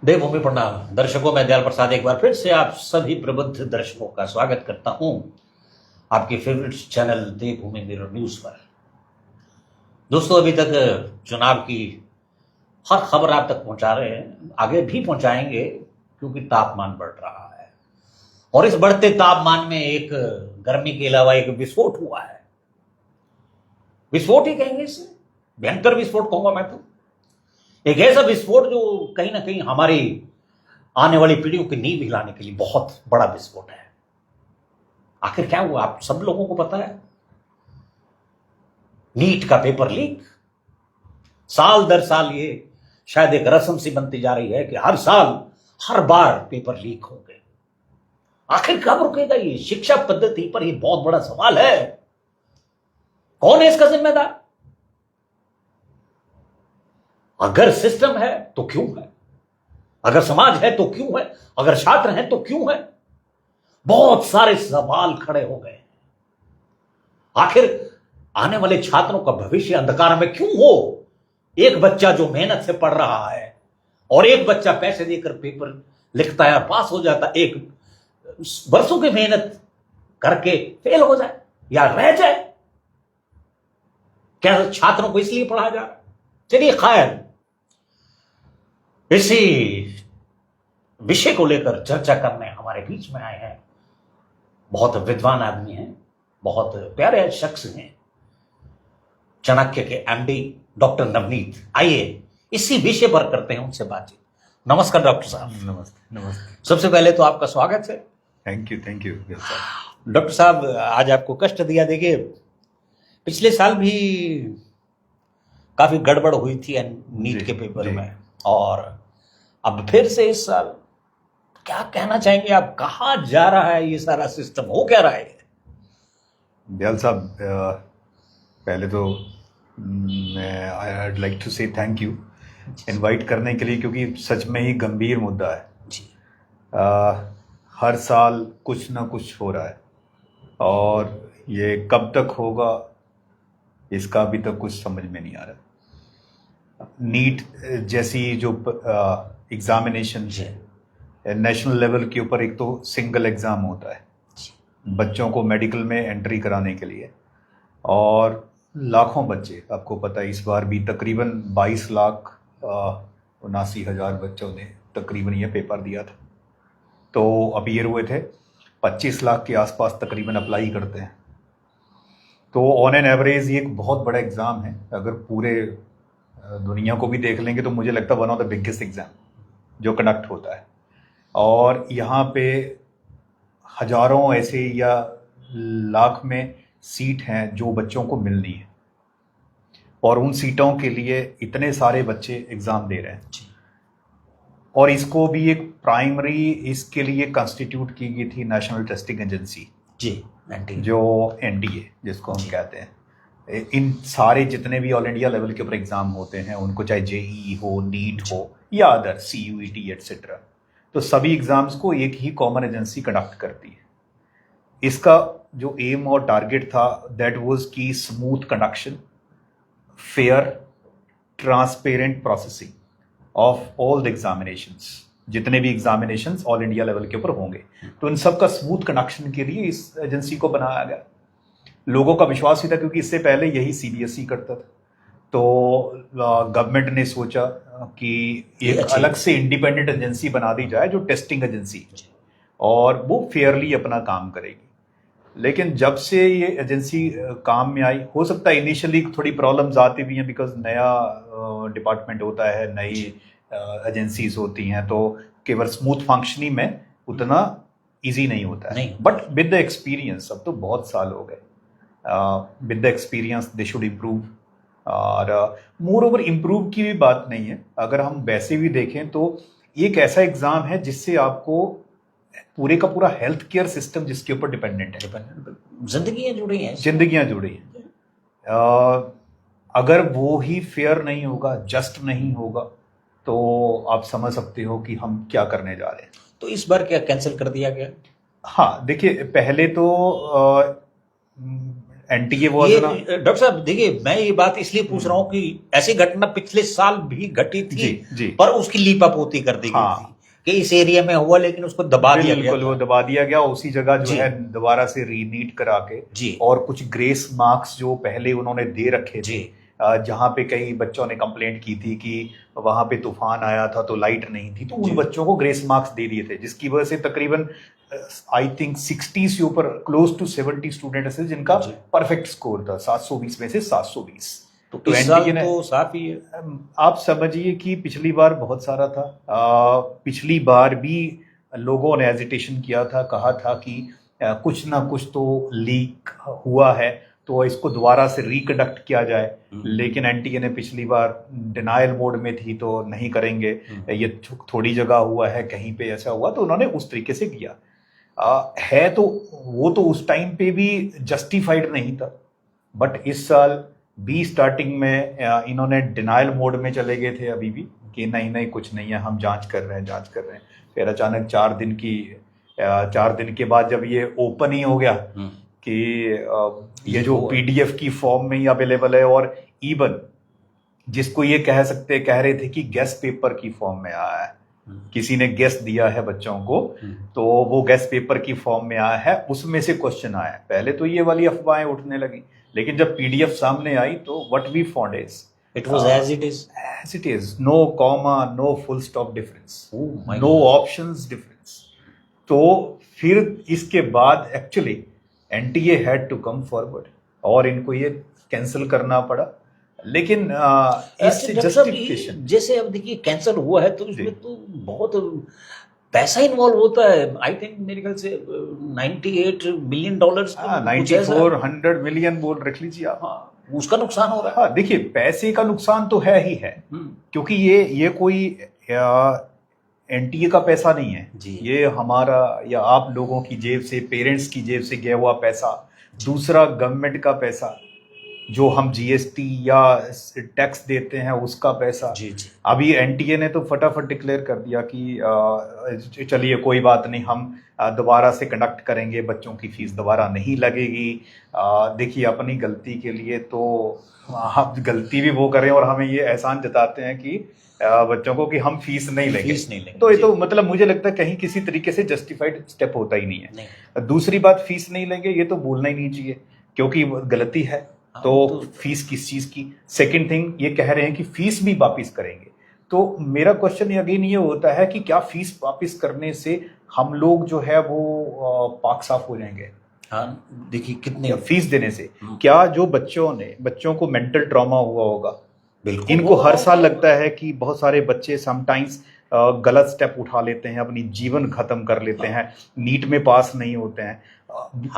देवभूमि प्रणाम दर्शकों, मैं दयाल प्रसाद एक बार फिर से आप सभी प्रबुद्ध दर्शकों का स्वागत करता हूं आपके फेवरेट चैनल देवभूमि मिरर न्यूज पर। दोस्तों, अभी तक चुनाव की हर खबर आप तक पहुंचा रहे हैं, आगे भी पहुंचाएंगे क्योंकि तापमान बढ़ रहा है और इस बढ़ते तापमान में एक गर्मी के अलावा एक विस्फोट हुआ है। विस्फोट ही कहेंगे इसे, भयंकर विस्फोट कहूंगा मैं तो। एक ऐसा विस्फोट जो कहीं ना कहीं हमारी आने वाली पीढ़ियों की नींव हिलाने के लिए बहुत बड़ा विस्फोट है। आखिर क्या हुआ आप सब लोगों को पता है। नीट का पेपर लीक साल दर साल ये शायद एक रस्म सी बनती जा रही है कि हर साल हर बार पेपर लीक होंगे। आखिर कब रुकेगा ये शिक्षा पद्धति पर ये बहुत बड़ा सवाल है। कौन है इसका जिम्मेदार? अगर सिस्टम है तो क्यों है, अगर समाज है तो क्यों है, अगर छात्र हैं तो क्यों है? बहुत सारे सवाल खड़े हो गए। आखिर आने वाले छात्रों का भविष्य अंधकार में क्यों हो? एक बच्चा जो मेहनत से पढ़ रहा है और एक बच्चा पैसे देकर पेपर लिखता है और पास हो जाता है, एक वर्षों की मेहनत करके फेल हो जाए या रह जाए। क्या छात्रों को इसलिए पढ़ा जा रहा है? चलिए खैर, इसी विषय को लेकर चर्चा करने हमारे बीच में आए हैं बहुत विद्वान आदमी हैं, बहुत प्यारे शख्स हैं, चाणक्य के एमडी डॉक्टर नवनीत। आइए इसी विषय पर करते हैं उनसे बातचीत। नमस्कार डॉक्टर साहब। नमस्ते नमस्ते। सबसे पहले तो आपका स्वागत है। थैंक यू डॉक्टर साहब, आज आपको कष्ट दिया। देखिए, पिछले साल भी काफी गड़बड़ हुई थी नीट के पेपर में, और अब फिर से इस साल क्या कहना चाहेंगे आप? कहाँ जा रहा है ये सारा सिस्टम, हो क्या रहा है? दयाल साहब, पहले तो मैं आई लाइक टू से थैंक यू इनवाइट करने के लिए, क्योंकि सच में ही गंभीर मुद्दा है जी। हर साल कुछ ना कुछ हो रहा है और ये कब तक होगा इसका अभी तक कुछ समझ में नहीं आ रहा। नीट जैसी जो एग्जामिनेशन है नेशनल लेवल के ऊपर, एक तो सिंगल एग्ज़ाम होता है बच्चों को मेडिकल में एंट्री कराने के लिए, और लाखों बच्चे, आपको पता है इस बार भी तकरीबन 22,79,000 बच्चों ने तकरीबन ये पेपर दिया था। तो अपीयर हुए थे 25 लाख के आसपास तकरीबन अप्लाई करते हैं। तो ऑन एन एवरेज ये एक बहुत बड़ा एग्ज़ाम है। अगर पूरे दुनिया को भी देख लेंगे तो मुझे लगता है one of the biggest exam जो कंडक्ट होता है, और यहाँ पे हजारों ऐसे या लाख में सीट हैं जो बच्चों को मिलनी है, और उन सीटों के लिए इतने सारे बच्चे एग्ज़ाम दे रहे हैं। और इसको भी एक प्राइमरी इसके लिए कंस्टिट्यूट की गई थी नेशनल टेस्टिंग एजेंसी जी, जो एनडीए जिसको हम कहते हैं। इन सारे जितने भी ऑल इंडिया लेवल के ऊपर एग्ज़ाम होते हैं, उनको चाहे जेईई हो, नीट हो या अदर सीयूईटी एटसेट्रा, तो सभी एग्ज़ाम्स को एक ही कॉमन एजेंसी कंडक्ट करती है। इसका जो एम और टारगेट था दैट वाज की smooth conduction, fair, transparent processing of all the examinations. जितने भी एग्जामिनेशंस ऑल इंडिया लेवल के ऊपर होंगे, तो इन सब का स्मूथ कंडक्शन के लिए इस एजेंसी को बनाया गया। लोगों का विश्वास भी था, क्योंकि इससे पहले यही सीबीएसई करता था। तो गवर्नमेंट ने सोचा कि एक अलग से इंडिपेंडेंट एजेंसी बना दी जाए जो टेस्टिंग एजेंसी, और वो फेयरली अपना काम करेगी। लेकिन जब से ये एजेंसी काम में आई, हो सकता है इनिशियली थोड़ी प्रॉब्लम्स आती भी हैं, बिकॉज नया डिपार्टमेंट होता है, नई एजेंसीज होती हैं, तो केवल स्मूथ फंक्शनिंग में उतना इजी नहीं होता है। बट विद द एक्सपीरियंस, अब तो बहुत साल हो गए, with the experience they should improve. और मोर ओवर इम्प्रूव की भी बात नहीं है, अगर हम वैसे भी देखें तो एक ऐसा एग्जाम है जिससे आपको पूरे का पूरा हेल्थ केयर सिस्टम जिसके ऊपर डिपेंडेंट है, जिंदगियां जुड़ी हैं। अगर वो ही फेयर नहीं होगा, जस्ट नहीं होगा, तो आप समझ सकते हो कि हम क्या करने जा रहे हैं। तो इस बार क्या कैंसिल कर दिया गया? हाँ, देखिए, पहले तो एनटीए वाज ये ना। डॉक्टर साहब देखिए, मैं ये बात इसलिए पूछ रहा हूँ कि ऐसी घटना पिछले साल भी घटी थी, जी जी पर उसकी लीपापोती कर दी गई हाँ थी कि इस एरिया में हुआ, लेकिन उसको दबा दिया गया बिल्कुल, वो था। दबा दिया गया उसी जगह जो जी है, दोबारा से रीनीट करा के। जी और कुछ ग्रेस मार्क्स जो पहले उन्होंने दे रखे जी थे, जहाँ पे कई बच्चों ने कंप्लेंट की थी कि वहां पे तूफान आया था तो लाइट नहीं थी, तो जी उन बच्चों को ग्रेस मार्क्स दे दिए थे, जिसकी वजह से तकरीबन आई थिंक 60 से ऊपर, क्लोज टू 70 स्टूडेंट ऐसे जिनका जी। परफेक्ट स्कोर था, 720 में से 720। तो इस साल एनटीए ने, तो साफ ही है। आप समझिए कि पिछली बार बहुत सारा था। पिछली बार भी लोगों ने एजिटेशन किया था, कहा था कि कुछ ना कुछ तो लीक हुआ है, तो इसको दोबारा से रिकंडक्ट किया जाए। लेकिन एनटीए ने पिछली बार डिनायल मोड में थी, तो नहीं करेंगे, ये थोड़ी जगह हुआ है, कहीं पे ऐसा हुआ, तो उन्होंने उस तरीके से किया। है तो वो तो उस टाइम पे भी जस्टिफाइड नहीं था, बट इस साल भी स्टार्टिंग में इन्होंने डिनायल मोड में चले गए थे अभी भी, कि नहीं नहीं कुछ नहीं है, हम जांच कर रहे हैं, जांच कर रहे हैं। फिर अचानक 4 दिन के बाद जब ये ओपन ही हो गया कि ये जो पीडीएफ की फॉर्म में ही अवेलेबल है, और इवन जिसको ये कह रहे थे कि गेस्ट पेपर की फॉर्म में आया है, किसी ने गेस्ट दिया है बच्चों को, तो वो गेस्ट पेपर की फॉर्म में आया है, उसमें से क्वेश्चन आया है। पहले तो ये वाली अफवाहें उठने लगी, लेकिन जब पीडीएफ सामने आई तो what we found is it was as it is, no comma, no full stop difference, no options difference. तो फिर इसके बाद actually NTA had to come forward और इनको ये कैंसिल करना पड़ा। लेकिन इससे जस्टिफिकेशन, जैसे अब देखिए कैंसर हुआ है तो इसमें तो बहुत पैसा इन्वॉल्व होता है। आई थिंक मेरे ख्याल से $98 मिलियन, 9400 मिलियन बोल रख लीजिए आप। हाँ, उसका नुकसान हो रहा है। हाँ देखिए, पैसे का नुकसान तो है ही है, क्योंकि ये कोई एनटीए का पैसा नहीं है जी। ये हमारा या आप लोगों की जेब से, पेरेंट्स की जेब से गया हुआ पैसा, दूसरा गवर्नमेंट का पैसा, जो हम जीएसटी या टैक्स देते हैं उसका पैसा। जी जी। अभी एनटीए ने तो फटाफट डिक्लेयर कर दिया कि चलिए कोई बात नहीं, हम दोबारा से कंडक्ट करेंगे, बच्चों की फीस दोबारा नहीं लगेगी। देखिए, अपनी गलती के लिए तो हम गलती भी वो करें और हमें ये एहसान जताते हैं कि बच्चों को कि हम फीस नहीं लेंगे। तो ये तो मतलब मुझे लगता है कहीं किसी तरीके से जस्टिफाइड स्टेप होता ही नहीं है। दूसरी बात, फीस नहीं लेंगे ये तो बोलना ही नहीं चाहिए, क्योंकि गलती है। तो फीस किस चीज की? सेकंड थिंग, ये कह रहे हैं कि फीस भी वापिस करेंगे। तो मेरा क्वेश्चन अगेन ये होता है कि क्या फीस वापिस करने से हम लोग जो है वो पाक साफ हो जाएंगे? हाँ देखिए, कितने फीस देने से क्या जो बच्चों को मेंटल ट्रॉमा हुआ होगा, बिल्कुल इनको हर साल लगता है कि बहुत सारे बच्चे समटाइम्स गलत स्टेप उठा लेते हैं, अपनी जीवन खत्म कर लेते हैं, नीट में पास नहीं होते हैं।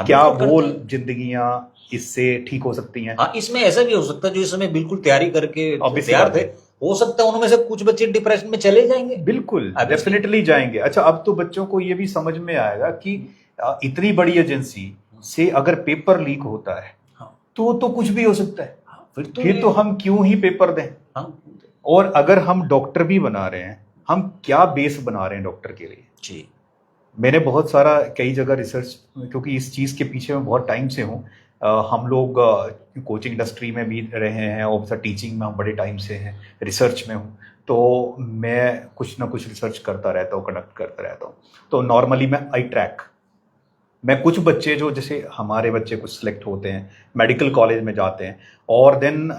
क्या वो जिंदगियां इससे ठीक हो सकती हैं? हाँ, इसमें ऐसा भी हो सकता है जो इस समय बिल्कुल तैयारी करके तैयार थे, हो सकता है उनमें से कुछ बच्चे डिप्रेशन में चले जाएंगे। बिल्कुल, डेफिनेटली जाएंगे। अच्छा, अब तो बच्चों को ये भी समझ में आएगा कि इतनी बड़ी एजेंसी से अगर पेपर लीक होता है तो कुछ भी हो सकता है। फिर तो हम क्यों ही पेपर दें? और अगर हम डॉक्टर भी बना रहे हैं, हम क्या बेस बना रहे हैं डॉक्टर के लिए? जी, मैंने बहुत सारा कई जगह रिसर्च, क्योंकि इस चीज़ के पीछे मैं बहुत टाइम से हूँ। हम लोग कोचिंग इंडस्ट्री में भी रहे हैं और टीचिंग में हम बड़े टाइम से हैं, रिसर्च में हूँ, तो मैं कुछ ना कुछ रिसर्च करता रहता हूँ, कंडक्ट करता रहता हूँ। तो नॉर्मली मैं कुछ बच्चे जो, जैसे हमारे बच्चे कुछ सिलेक्ट होते हैं, मेडिकल कॉलेज में जाते हैं, और देन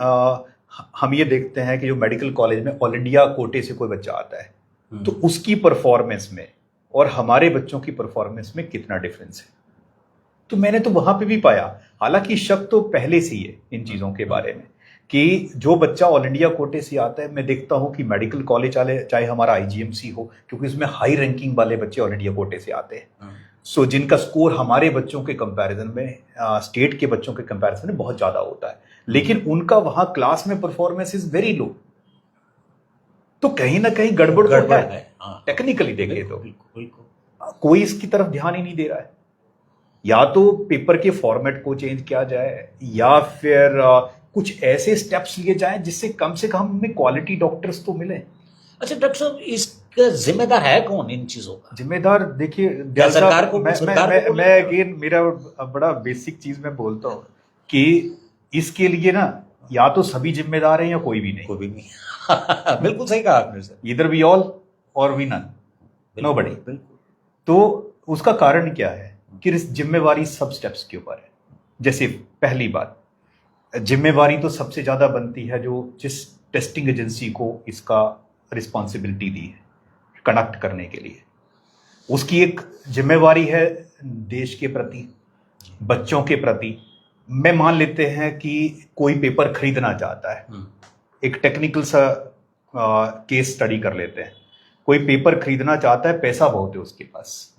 हम ये देखते हैं कि जो मेडिकल कॉलेज में ऑल इंडिया कोटे से कोई बच्चा आता है तो उसकी परफॉर्मेंस में और हमारे बच्चों की परफॉर्मेंस में कितना डिफरेंस है। तो मैंने तो वहां पे भी पाया, हालांकि शक तो पहले से ही है इन चीज़ों के बारे में, कि जो बच्चा ऑल इंडिया कोटे से आता है, मैं देखता हूँ कि मेडिकल कॉलेज वाले, चाहे हमारा आईजीएमसी हो, क्योंकि इसमें हाई रैंकिंग वाले बच्चे ऑल इंडिया कोटे से आते हैं, सो जिनका स्कोर हमारे बच्चों के कंपैरिजन में, स्टेट के बच्चों के कंपैरिजन में बहुत ज़्यादा होता है, लेकिन उनका वहाँ क्लास में परफॉर्मेंस इज वेरी लो। तो कहीं ना कहीं गड़बड़ तो है। टेक्निकली देखें तो कोई इसकी तरफ ध्यान ही नहीं दे रहा है। या तो पेपर के फॉर्मेट को चेंज किया जाए, या फिर कुछ ऐसे स्टेप्स लिए जाएं जिससे कम से कम हमें क्वालिटी डॉक्टर्स तो मिले। अच्छा डॉक्टर साहब, इसका जिम्मेदार है कौन इन चीजों का? जिम्मेदार देखिए, सरकार को, मैं अगेन मेरा बड़ा बेसिक चीज मैं बोलता हूँ कि इसके लिए ना या तो सभी जिम्मेदार हैं या कोई भी नहीं, कोई भी नहीं। बिल्कुल सही कहा आपने सर। इधर वी ऑल और वी नन, नोबडी। बिल्कुल। तो उसका कारण क्या है कि जिम्मेवारी सब स्टेप्स के ऊपर है। जैसे पहली बात, जिम्मेवारी तो सबसे ज्यादा बनती है जो जिस टेस्टिंग एजेंसी को इसका रिस्पॉन्सिबिलिटी दी है कंडक्ट करने के लिए, उसकी एक जिम्मेवारी है देश के प्रति, बच्चों के प्रति। मैं मान लेते हैं कि कोई पेपर खरीदना चाहता है, एक टेक्निकल सा केस स्टडी कर लेते हैं। कोई पेपर खरीदना चाहता है, पैसा बहुत है उसके पास,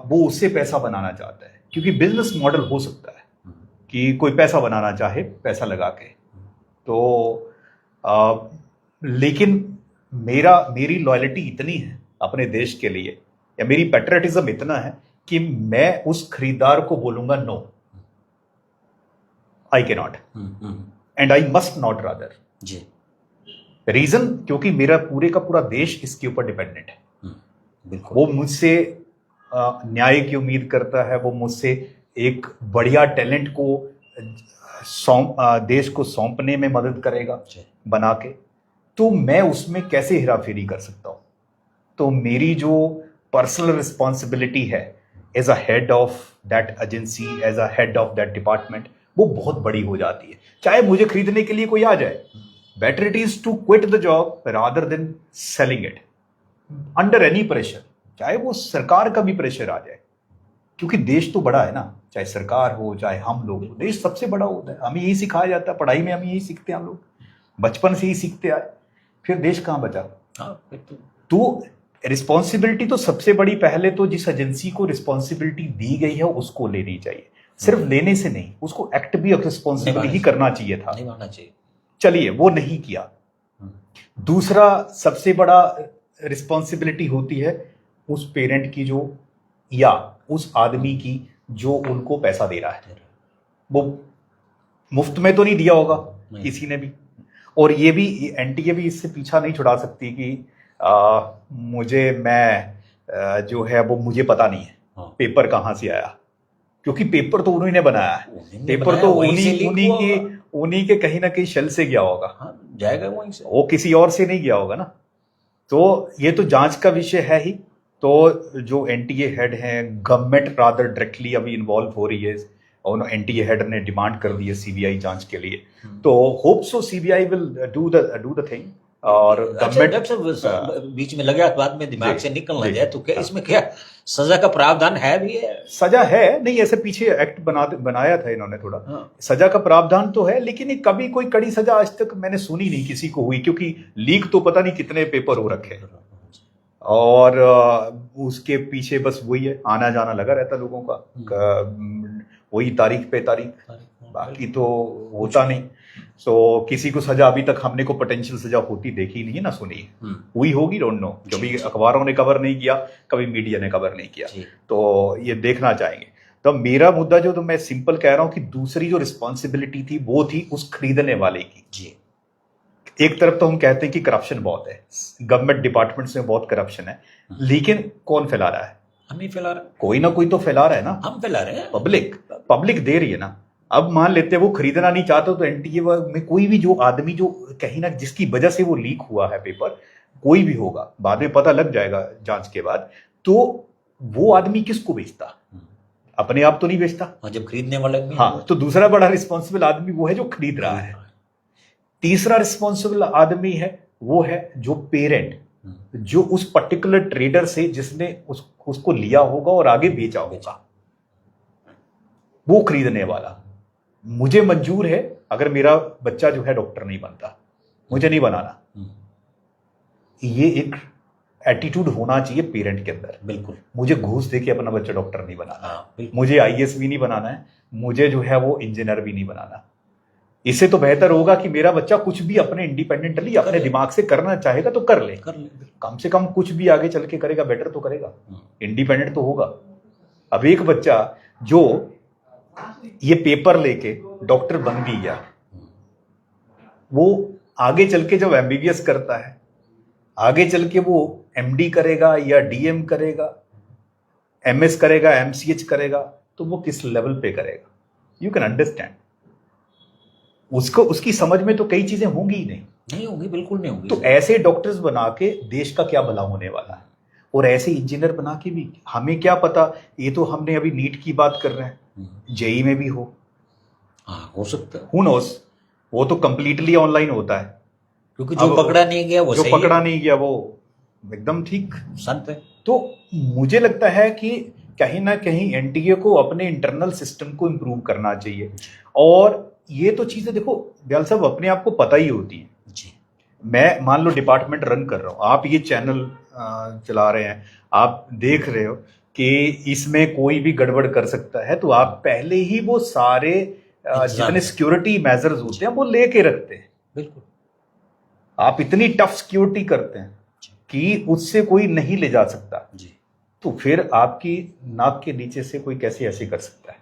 वो उससे पैसा बनाना चाहता है, क्योंकि बिजनेस मॉडल हो सकता है कि कोई पैसा बनाना चाहे पैसा लगा के। तो लेकिन मेरी लॉयल्टी इतनी है अपने देश के लिए, या मेरी पैट्रियटिज्म इतना है कि मैं उस खरीदार को बोलूंगा no, I can not and I must not rather ji. Reason, क्योंकि मेरा पूरे का पूरा देश इसके ऊपर डिपेंडेंट है। बिल्कुल। वो मुझसे न्याय की उम्मीद करता है, वो मुझसे एक बढ़िया टैलेंट को देश को सौंपने में मदद करेगा बना के। तो मैं उसमें कैसे हेराफेरी कर सकता हूं? तो मेरी जो पर्सनल रिस्पॉन्सिबिलिटी है as a head of that agency, as a head of that department, वो बहुत बड़ी हो जाती है। चाहे मुझे खरीदने के लिए कोई आ जाए, better it is to quit the job rather than selling it under any pressure, चाहे वो सरकार का भी प्रेशर आ जाए, क्योंकि देश तो बड़ा है ना, चाहे सरकार हो चाहे हम लोग हो, देश सबसे बड़ा होता है। हमें यही सिखाया जाता है, पढ़ाई में हम यही सीखते हैं, हम लोग बचपन से ही सीखते आए, फिर देश कहाँ बचा। तो रिस्पॉन्सिबिलिटी तो सबसे बड़ी, पहले तो जिस एजेंसी को रिस्पॉन्सिबिलिटी दी गई है उसको लेनी चाहिए, सिर्फ लेने से नहीं, उसको एक्ट भी रिस्पॉन्सिबिलिटी ही करना चाहिए था, निभाना चाहिए। चलिए वो नहीं किया। दूसरा सबसे बड़ा रिस्पॉन्सिबिलिटी होती है उस पेरेंट की जो, या उस आदमी की जो उनको पैसा दे रहा है। वो मुफ्त में तो नहीं दिया होगा किसी ने भी, और ये भी एनटीए भी इससे पीछा नहीं छुड़ा सकती कि जो है वो मुझे पता नहीं है पेपर कहाँ से आया, क्योंकि पेपर तो उन्हीं ने बनाया है, पेपर तो उन्हीं के कहीं ना कहीं शेल से गया होगा, जाएगा वहीं से, वो किसी और से नहीं गया होगा ना। तो ये तो जांच का विषय है ही। तो जो एनटीए हेड हैं, गवर्नमेंट रादर डायरेक्टली अभी इन्वॉल्व हो रही है, और एनटीए हेड ने डिमांड कर दी है सीबीआई जांच के लिए। तो hope so CBI will do the thing. और गवर्नमेंट बीच में लगा, बाद में दिमाग से निकल ना जाए, तो क्या इसमें क्या सजा का प्रावधान है भी है? सजा है नहीं, ऐसे पीछे एक्ट बनाया था इन्होंने थोड़ा, सजा का प्रावधान तो है, लेकिन कभी कोई कड़ी सजा आज तक मैंने सुनी नहीं किसी को हुई, क्योंकि लीक तो पता नहीं कितने पेपर हो रखे हैं, और उसके पीछे बस वही है, आना जाना लगा रहता लोगों का, वही तारीख पे तारीख, बाकी तो होता नहीं। सो किसी को सजा अभी तक हमने को पोटेंशियल सजा होती देखी नहीं है ना सुनी, हुई होगी डोंट नो, कभी अखबारों ने कवर नहीं किया, कभी मीडिया ने कवर नहीं किया, तो ये देखना चाहेंगे। तो मेरा मुद्दा जो, तो मैं सिंपल कह रहा हूं कि दूसरी जो रिस्पॉन्सिबिलिटी थी वो थी उस खरीदने वाले की जी। एक तरफ तो हम कहते हैं कि करप्शन बहुत है, गवर्नमेंट डिपार्टमेंट्स में बहुत करप्शन है, लेकिन कौन फैला रहा है? हम ही फैला रहे हैं, कोई ना कोई तो फैला रहा है ना, हम फैला रहे हैं, पब्लिक दे रही है ना। अब मान लेते हैं वो खरीदना नहीं चाहते, तो एनटीए में कोई भी जो आदमी जो कहीं ना जिसकी वजह से वो लीक हुआ है पेपर, कोई भी होगा, बाद में पता लग जाएगा जांच के बाद, तो वो आदमी किसको बेचता? अपने आप तो नहीं बेचता, जब खरीदने वाले भी। हाँ, तो दूसरा बड़ा रिस्पॉन्सिबल आदमी वो है जो खरीद रहा है। तीसरा रिस्पॉन्सिबल आदमी है वो है जो पेरेंट, जो उस पर्टिकुलर ट्रेडर से जिसने उसको लिया होगा और आगे बेचा होगा, वो खरीदने वाला। मुझे मंजूर है अगर मेरा बच्चा जो है डॉक्टर नहीं बनता, मुझे नहीं बनाना, ये एक एटीट्यूड होना चाहिए पेरेंट के अंदर। बिल्कुल, मुझे घूस दे के अपना बच्चा डॉक्टर नहीं बनाना, मुझे आईएएस भी नहीं बनाना है, मुझे जो है वो इंजीनियर भी नहीं बनाना। इससे तो बेहतर होगा कि मेरा बच्चा कुछ भी अपने इंडिपेंडेंटली अपने दिमाग से करना चाहेगा तो कर ले, कम से कम कुछ भी आगे चल के करेगा, बेटर तो करेगा, इंडिपेंडेंट तो होगा। अब एक बच्चा जो ये पेपर लेके डॉक्टर बन भी गया, वो आगे चल के जब एमबीबीएस करता है, आगे चल के वो एमडी करेगा या डीएम करेगा, एमएस करेगा, एमसीएच करेगा, तो वो किस लेवल पे करेगा? यू कैन अंडरस्टैंड, उसको उसकी समझ में तो कई चीजें होंगी ही नहीं होंगी, बिल्कुल नहीं होंगी। तो ऐसे डॉक्टर्स बना के देश का क्या भला होने वाला है, और ऐसे इंजीनियर बना के भी हमें क्या पता, ये तो हमने अभी नीट की बात कर रहे हैं, जेई में भी हो, हाँ हो सकता है, हु नोस, वो तो कंप्लीटली ऑनलाइन होता है, क्योंकि जो पकड़ा नहीं गया वो जो सही पकड़ा है, नहीं गया वो एकदम ठीक संत है। तो मुझे लगता है कि कहीं ना कहीं एनटीए को अपने इंटरनल सिस्टम को इम्प्रूव करना चाहिए, और ये तो चीजें देखो दयाल साहब अपने आप को पता ही होती है जी। मैं मान लो डिपार्टमेंट रन कर रहा हूँ, आप ये चैनल चला रहे हैं, आप देख रहे हो कि इसमें कोई भी गड़बड़ कर सकता है, तो आप पहले ही वो सारे जितने सिक्योरिटी मेजर्स होते हैं वो लेके रखते हैं, बिल्कुल आप इतनी टफ सिक्योरिटी करते हैं कि उससे कोई नहीं ले जा सकता जी। तो फिर आपकी नाक के नीचे से कोई कैसे ऐसे कर सकता है।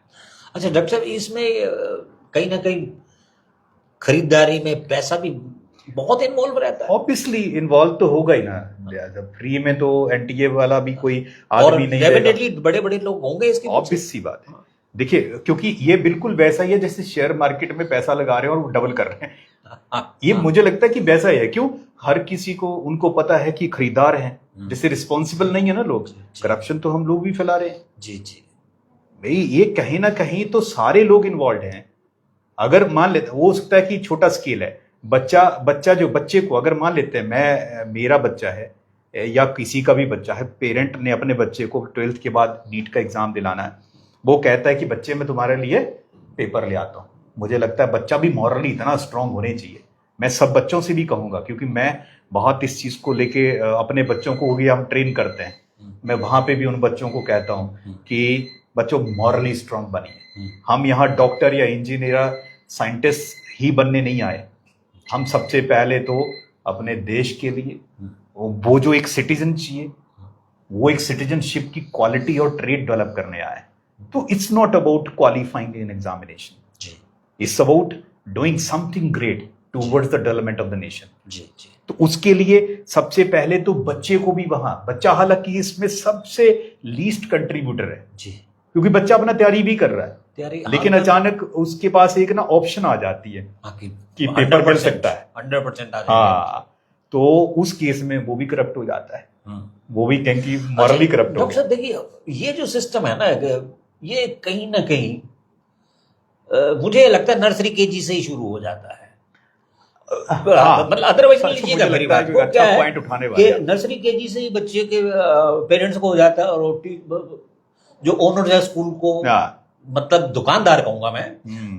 अच्छा डॉक्टर साहब, इसमें कहीं ना कहीं खरीदारी में पैसा भी बहुत इन्वॉल्व रहता है। ऑब्वियसली इन्वॉल्व तो होगा ही ना, जब फ्री में तो एनटीए वाला भी कोई और आदमी नहीं डेफिनेटली बड़े बड़े लोग होंगे इसके पीछे। ऑब्वियस सी बात है। देखिए क्योंकि ये बिल्कुल वैसा ही है जैसे शेयर मार्केट में पैसा लगा रहे हैं और वो डबल कर रहे हैं, ये मुझे लगता है कि वैसा ही है। क्यों, हर किसी को उनको पता है कि खरीदार हैं, जैसे रिस्पॉन्सिबल नहीं है ना लोग, करप्शन तो हम लोग भी फैला रहे हैं। जी जी भाई ये कहीं ना कहीं तो सारे लोग इन्वॉल्व हैं। अगर मान लेते, हो सकता है कि छोटा स्केल है, बच्चा जो बच्चे को अगर मान लेते हैं मेरा बच्चा है या किसी का भी बच्चा है, पेरेंट ने अपने बच्चे को 12th के बाद नीट का एग्जाम दिलाना है, वो कहता है कि बच्चे मैं तुम्हारे लिए पेपर ले आता हूँ, मुझे लगता है बच्चा भी मॉरली इतना स्ट्रांग होने चाहिए। मैं सब बच्चों से भी कहूंगा, क्योंकि मैं बहुत इस चीज को लेके अपने बच्चों को भी हम ट्रेन करते हैं, मैं वहां पे भी उन बच्चों को कहता हूँ कि बच्चों मॉरली स्ट्रांग बनिए। हम यहाँ डॉक्टर या इंजीनियर साइंटिस्ट ही बनने नहीं आए, हम सबसे पहले तो अपने देश के लिए वो जो एक सिटीजन चाहिए, वो एक सिटीजनशिप की क्वालिटी और ट्रेड डेवलप करने आए। तो it's not about qualifying in examination, it's about doing something great towards the development of the nation. तो उसके लिए सबसे पहले तो बच्चे को भी वहां, बच्चा हालांकि इसमें सबसे लीस्ट कंट्रीब्यूटर है जी, क्योंकि बच्चा अपना तैयारी भी कर रहा है, लेकिन अचानक उसके पास एक ना ऑप्शन आ जाती है कि पेपर पढ़ सकता है 100% आ जाएगा। हाँ, तो उस केस में वो भी करप्ट हो जाता है, वो भी कहीं मॉरली करप्ट हो। डॉक्टर साहब देखिए, ये जो सिस्टम है ना, ये कहीं ना कहीं मुझे लगता है नर्सरी केजी से ही शुरू हो जाता है। मतलब अदरवाइज नहीं लीजिएगा मेरी बात को, क्या है कि नर्सरी केजी से ही बच्चे के पेरेंट्स को हो जाता है, और जो ओनर है स्कूल को, मतलब दुकानदार कहूंगा मैं,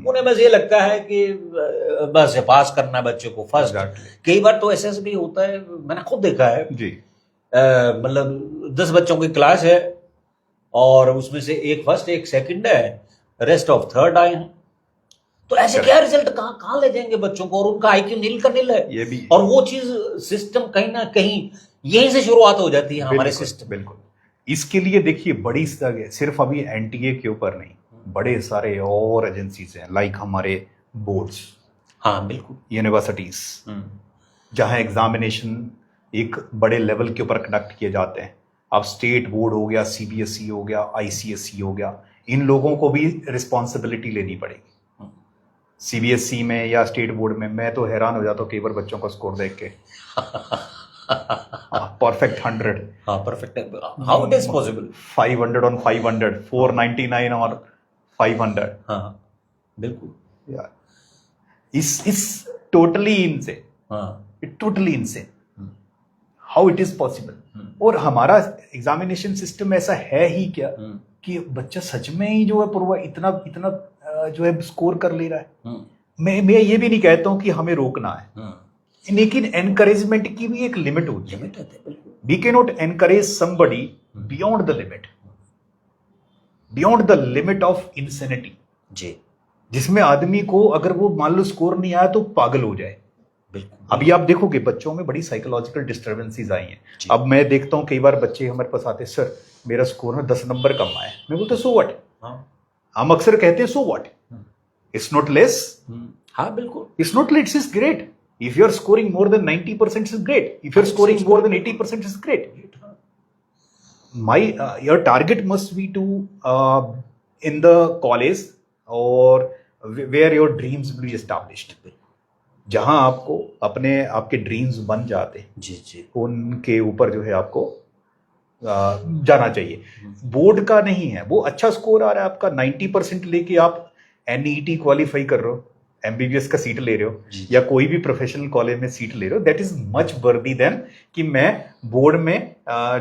उन्हें बस ये लगता है कि बस पास करना बच्चे को फर्स्ट। कई बार तो ऐसे भी होता है, मैंने खुद देखा है जी, मतलब 10 बच्चों की क्लास है और उसमें से एक फर्स्ट एक सेकंड है, रेस्ट ऑफ थर्ड आए हैं, तो ऐसे क्या रिजल्ट कहाँ ले जाएंगे बच्चों को, और उनका आईक्यू नील का नील है ये भी। और वो चीज सिस्टम कहीं ना कहीं यहीं से शुरुआत हो जाती है हमारे सिस्टम। बिल्कुल, इसके लिए देखिए बड़ी सिर्फ अभी एनटीए के ऊपर नहीं, बड़े सारे और एजेंसीज हैं, लाइक हमारे बोर्ड्स, हाँ बिल्कुल, यूनिवर्सिटीज, जहां एग्जामिनेशन एक बड़े लेवल के ऊपर कंडक्ट किए जाते हैं। अब स्टेट बोर्ड हो गया, सीबीएसई हो गया, आईसीएसई हो गया, इन लोगों को भी रिस्पॉन्सिबिलिटी लेनी पड़ेगी। सीबीएसई में या स्टेट बोर्ड में मैं तो हैरान हो जाता हूँ कई बार बच्चों का स्कोर देख के, परफेक्ट 100, हाँ perfect, how it is possible, 500 on 500, 499 और 500, हाँ बिल्कुल यार, इस टोटली इनसे, टोटली इनसे, हाउ इट इज पॉसिबल। और हमारा एग्जामिनेशन सिस्टम ऐसा है ही क्या कि बच्चा सच में ही जो है पूर्वा इतना जो है स्कोर कर ले रहा है। मैं ये भी नहीं कहता हूं कि हमें रोकना है, लेकिन एनकरेजमेंट की भी एक लिमिट होती है। We can not encourage somebody beyond the limit, beyond the limit of insanity जी, जिसमें आदमी को अगर वो मान लो स्कोर नहीं आया तो पागल हो जाए। अभी आप देखोगे बच्चों में बड़ी साइकोलॉजिकल डिस्टर्बेंसेस आई हैं। अब मैं देखता हूं कई बार बच्चे हमारे पास आते, सर मेरा स्कोर ना 10 नंबर कम आया, मैं बोलता सो व्हाट, हम अक्सर कहते हैं so what, it's not less, हाँ बिल्कुल, it's not less, it's great. If you are scoring more than 90% is great, if you are scoring more than 80% is great. My your target must be to in the college और where your dreams will be established, जहां आपको आपके dreams बन जाते हैं, जी जी, उनके ऊपर जो है आपको जाना चाहिए। बोर्ड का नहीं है, वो अच्छा स्कोर आ रहा है आपका 90% लेके आप एनईटी क्वालिफाई कर रहे हो, एमबीबीएस का सीट ले रहे हो जी, या कोई भी प्रोफेशनल कॉलेज में सीट ले रहे हो, दैट इज मच वर्दी देन कि मैं बोर्ड में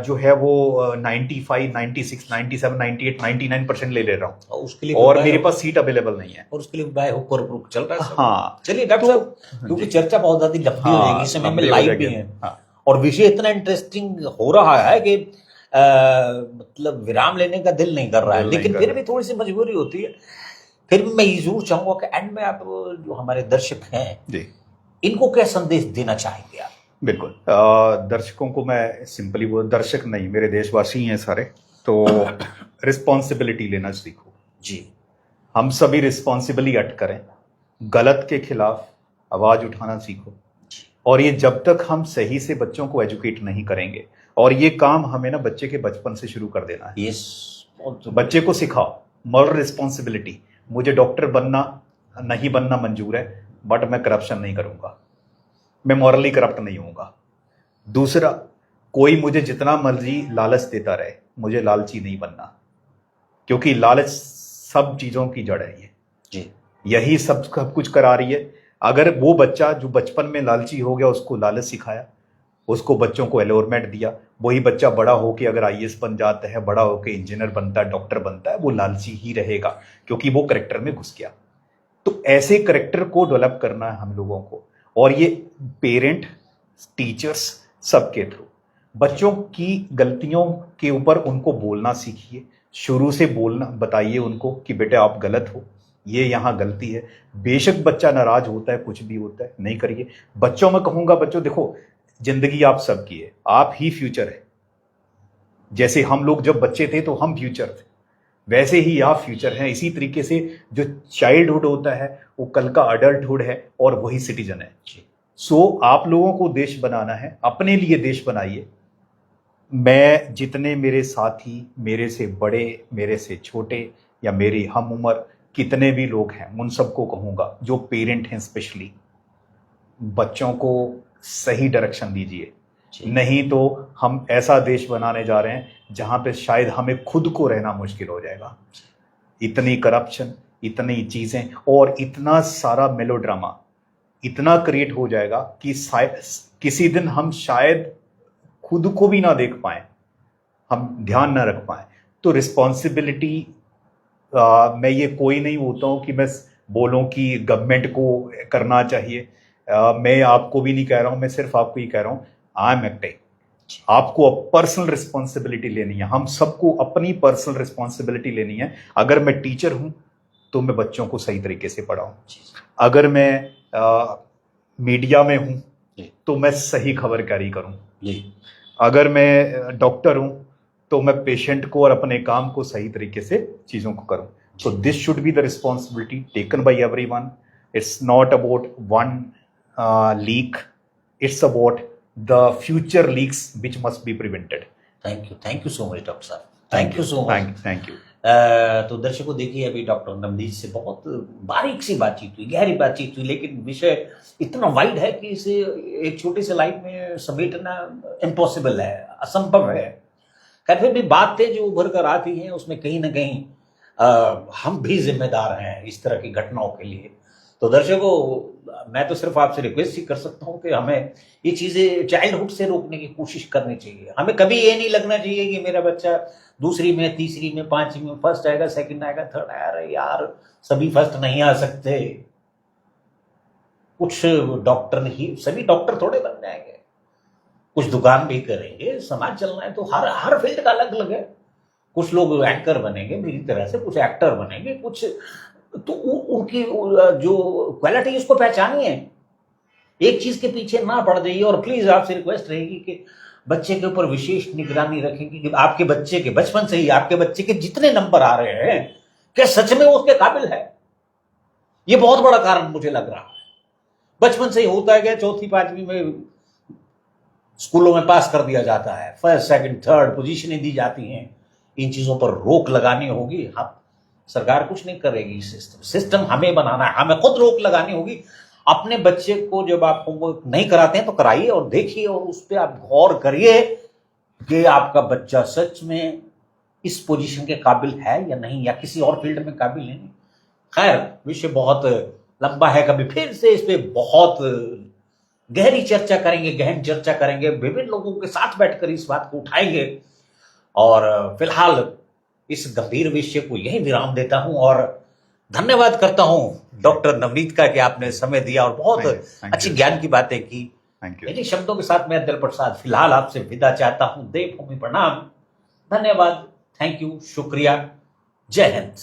जो है वो 95, 96, 97, 98, 99% ले रहा हूँ और उसके लिए और मेरे पास सीट अवेलेबल नहीं है। और उसके लिए बाय हुक और क्रुक चल रहा है सब। हाँ, चलिए डॉक्टर साहब, क्योंकि जी, चर्चा बहुत ज्यादा लंबी हो जाएगी, इस समय में लंबे हो लाइव जाएंगे। भी है हाँ, और विषय इतना इंटरेस्टिंग हो रहा है कि मतलब विराम लेने का दिल नहीं कर रहा है, दिल नहीं लेकिन कर फिर रहा। भी थोड़ी सी मजबूरी होती है। फिर भी मैं ये जरूर चाहूंगा कि एंड में आप जो हमारे दर्शक हैं जी इनको क्या संदेश देना चाहेंगे आप? बिल्कुल, दर्शकों को मैं सिंपली वो दर्शक नहीं, मेरे देशवासी हैं सारे, तो रिस्पॉन्सिबिलिटी लेना सीखो। जी हम सभी रिस्पॉन्सिबली एक्ट करें, गलत के खिलाफ आवाज उठाना सीखो। और ये जब तक हम सही से बच्चों को एजुकेट नहीं करेंगे, और ये काम हमें ना बच्चे के बचपन से शुरू कर देना है। यस, बच्चे को सिखाओ मॉरल रिस्पॉन्सिबिलिटी, मुझे डॉक्टर बनना नहीं बनना मंजूर है, बट मैं करप्शन नहीं करूंगा, मैं मॉरली करप्ट नहीं होऊंगा। दूसरा, कोई मुझे जितना मर्जी लालच देता रहे, मुझे लालची नहीं बनना, क्योंकि लालच सब चीजों की जड़ है। ये जी यही सब कुछ करा रही है। अगर वो बच्चा जो बचपन में लालची हो गया, उसको लालच सिखाया, उसको बच्चों को एलोरमेंट दिया, वही बच्चा बड़ा होके अगर आईएएस बन जाता है, बड़ा होके इंजीनियर बनता है, डॉक्टर बनता है, वो लालची ही रहेगा, क्योंकि वो करेक्टर में घुस गया। तो ऐसे करेक्टर को डेवलप करना है हम लोगों को, और ये पेरेंट, टीचर्स सबके थ्रू बच्चों की गलतियों के ऊपर उनको बोलना सीखिए, शुरू से बोलना बताइए उनको कि बेटे आप गलत हो, ये यहाँ गलती है। बेशक बच्चा नाराज होता है, कुछ भी होता है, नहीं करिए। बच्चों में कहूंगा, बच्चों देखो, जिंदगी आप सबकी है, आप ही फ्यूचर है। जैसे हम लोग जब बच्चे थे तो हम फ्यूचर थे, वैसे ही आप फ्यूचर हैं। इसी तरीके से जो चाइल्डहुड होता है वो कल का अडल्टहुड है, और वही सिटीजन है। सो आप लोगों को देश बनाना है, अपने लिए देश बनाइए। मैं जितने मेरे साथी, मेरे से बड़े, मेरे से छोटे, या मेरी हम उम्र कितने भी लोग हैं, उन सबको कहूंगा, जो पेरेंट हैं स्पेशली, बच्चों को सही डायरेक्शन दीजिए। नहीं तो हम ऐसा देश बनाने जा रहे हैं जहां पे शायद हमें खुद को रहना मुश्किल हो जाएगा। इतनी करप्शन, इतनी चीजें, और इतना सारा मेलोड्रामा इतना क्रिएट हो जाएगा कि किसी दिन हम शायद खुद को भी ना देख पाए, हम ध्यान ना रख पाए। तो रिस्पॉन्सिबिलिटी, मैं ये कोई नहीं होता हूं कि मैं बोलूं कि गवर्नमेंट को करना चाहिए। मैं आपको भी नहीं कह रहा हूं, मैं सिर्फ आपको ही कह रहा हूं, आई एम एक्टिंग। आपको पर्सनल रिस्पॉन्सिबिलिटी लेनी है, हम सबको अपनी पर्सनल रिस्पॉन्सिबिलिटी लेनी है। अगर मैं टीचर हूं तो मैं बच्चों को सही तरीके से पढ़ाऊं, अगर मैं मीडिया में हूं तो मैं सही खबर कैरी करूं, अगर मैं डॉक्टर हूं तो मैं पेशेंट को और अपने काम को सही तरीके से चीजों को करूं। So this should be the responsibility taken by everyone. It's not about one leak. It's about the future leaks which must be prevented. Thank you so much doctor साहब, thank you so much. Thank you. तो दर्शकों, देखिए अभी doctor Navneet से बहुत बारीक सी बातचीत हुई, गहरी बातचीत हुई, लेकिन विषय इतना वाइड है कि इसे एक छोटे से लाइफ में समेटना इम्पॉसिबल है, असंभव है। खैर, फिर भी बातें जो उभर कर आती हैं उसमें कहीं ना कहीं हम भी जिम्मेदार हैं इस तरह की घटनाओं के लिए। तो दर्शकों, मैं तो सिर्फ आपसे रिक्वेस्ट ही कर सकता हूं कि हमें ये चीजें चाइल्डहुड से रोकने की कोशिश करनी चाहिए। हमें कभी ये नहीं लगना चाहिए कि मेरा बच्चा दूसरी में, तीसरी में, पांचवी में फर्स्ट आएगा, सेकंड आएगा, थर्ड आएगा। अरे यार, सभी फर्स्ट नहीं आ सकते। कुछ डॉक्टर नहीं, सभी डॉक्टर थोड़े बन जाएंगे, कुछ दुकान भी करेंगे। समाज चलना है तो हर फील्ड का अलग अलग है। कुछ लोग एंकर बनेंगे मेरी तरह से, कुछ एक्टर बनेंगे, कुछ तो उनकी जो क्वालिटी उसको पहचानिए, एक चीज के पीछे ना पड़ जाइए। और प्लीज आपसे रिक्वेस्ट रहेगी कि बच्चे के ऊपर विशेष निगरानी रखेंगे कि आपके बच्चे के बचपन से ही आपके बच्चे के जितने नंबर आ रहे हैं, क्या सच में वो उसके काबिल है? ये बहुत बड़ा कारण मुझे लग रहा है। बचपन से ही होता है, चौथी पांचवी में स्कूलों में पास कर दिया जाता है, फर्स्ट सेकंड थर्ड पोजीशनें दी जाती हैं। इन चीजों पर रोक लगानी होगी। हाँ, सरकार कुछ नहीं करेगी। सिस्टम हमें बनाना है, हमें खुद रोक लगानी होगी। अपने बच्चे को जब आप होमवर्क नहीं कराते हैं तो कराइए और देखिए और उस पर आप गौर करिए कि आपका बच्चा सच में इस पोजीशन के काबिल है या नहीं, या किसी और फील्ड में काबिल नहीं। खैर, विषय बहुत लंबा है, कभी फिर से इस पे बहुत गहरी चर्चा करेंगे, गहन चर्चा करेंगे, विभिन्न लोगों के साथ बैठकर इस बात को उठाएंगे। और फिलहाल इस गंभीर विषय को यही विराम देता हूं और धन्यवाद करता हूं डॉक्टर नवनीत का कि आपने समय दिया और बहुत अच्छी ज्ञान की बातें की। इन्हीं शब्दों के साथ मैं दिल प्रसाद फिलहाल आपसे विदा चाहता हूं। देवभूमि प्रणाम, धन्यवाद, थैंक यू, शुक्रिया, जय हिंद।